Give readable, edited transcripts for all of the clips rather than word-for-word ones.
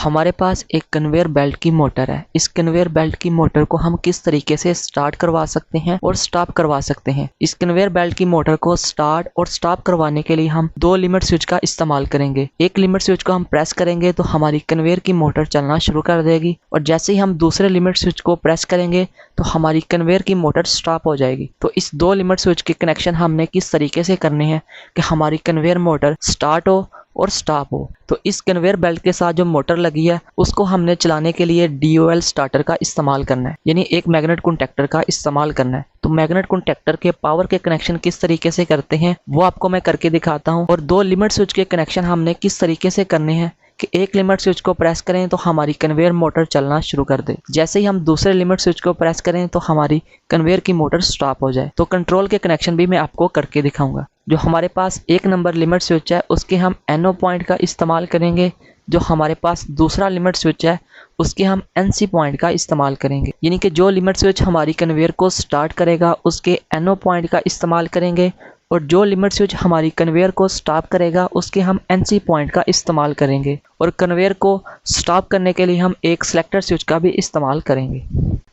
हमारे पास एक conveyor belt की मोटर है। इस कन्वेयर बेल्ट की मोटर को हम किस तरीके से स्टार्ट करवा सकते हैं और स्टॉप करवा सकते हैं। इस कन्वेयर बेल्ट की मोटर को स्टार्ट और स्टॉप करवाने के लिए हम दो लिमिट स्विच का इस्तेमाल करेंगे। एक लिमिट स्विच को हम प्रेस करेंगे तो हमारी कन्वेयर की मोटर चलना शुरू कर देगी, और जैसे ही हम दूसरे लिमिट स्विच को प्रेस करेंगे तो हमारी कन्वेयर की मोटर स्टॉप हो जाएगी। तो इस दो लिमिट स्विच के कनेक्शन हमने किस तरीके से करने हैं कि हमारी कन्वेयर मोटर स्टार्ट हो और स्टॉप हो। तो इस कन्वेयर बेल्ट के साथ जो मोटर लगी है उसको हमने चलाने के लिए DOL स्टार्टर का इस्तेमाल करना है, यानी एक मैग्नेट कॉन्टैक्टर का इस्तेमाल करना है। तो मैग्नेट कॉन्टैक्टर के पावर के कनेक्शन किस तरीके से करते हैं वो आपको मैं करके दिखाता हूँ, और दो लिमिट स्विच के कनेक्शन हमने किस तरीके से करने हैं कि एक लिमिट स्विच को प्रेस करें तो हमारी कन्वेयर मोटर चलना शुरू कर दे, जैसे ही हम दूसरे लिमिट स्विच को प्रेस करें तो हमारी कन्वेयर की मोटर स्टॉप हो जाए। तो कंट्रोल के कनेक्शन भी मैं आपको करके दिखाऊंगा। जो हमारे पास एक नंबर लिमिट स्विच है उसके हम NO पॉइंट का इस्तेमाल करेंगे। जो हमारे पास दूसरा लिमिट स्विच है उसके हम NC पॉइंट का इस्तेमाल करेंगे, यानी कि जो लिमिट स्विच हमारी कन्वेयर को स्टार्ट करेगा उसके NO पॉइंट का इस्तेमाल करेंगे, और जो लिमिट स्विच हमारी कन्वेयर को स्टॉप करेगा उसके हम NC पॉइंट का इस्तेमाल करेंगे। और कन्वेयर को स्टॉप करने के लिए हम एक सिलेक्टर स्विच का भी इस्तेमाल करेंगे।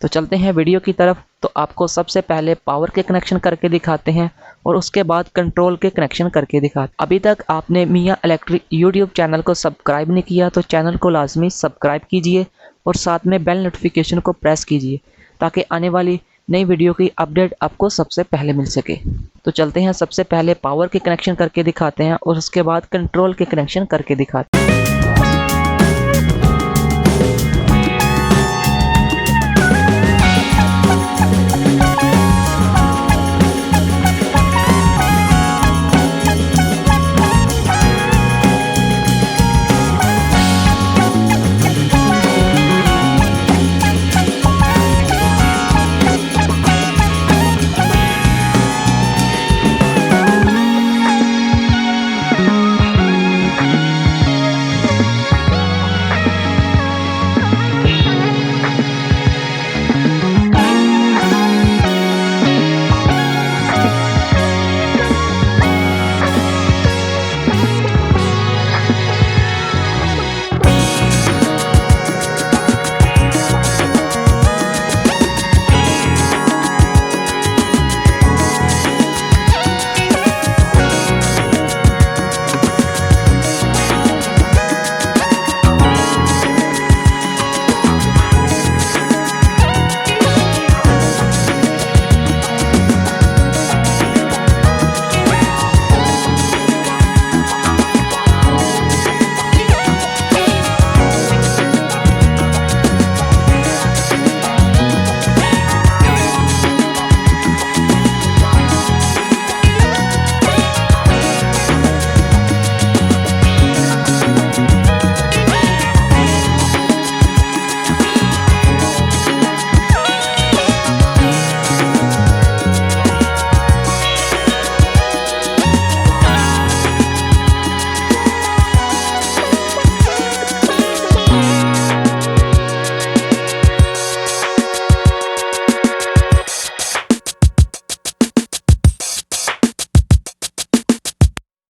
तो चलते हैं वीडियो की तरफ। तो आपको सबसे पहले पावर के कनेक्शन करके दिखाते हैं और उसके बाद कंट्रोल के कनेक्शन करके दिखाते हैं। अभी तक आपने मियां इलेक्ट्रिक यूट्यूब चैनल को सब्सक्राइब नहीं किया तो चैनल को लाजमी सब्सक्राइब कीजिए और साथ में बेल नोटिफिकेशन को प्रेस कीजिए ताकि आने वाली नई वीडियो की अपडेट आपको सबसे पहले मिल सके। तो चलते हैं, सबसे पहले पावर के कनेक्शन करके दिखाते हैं और उसके बाद कंट्रोल के कनेक्शन करके दिखाते हैं।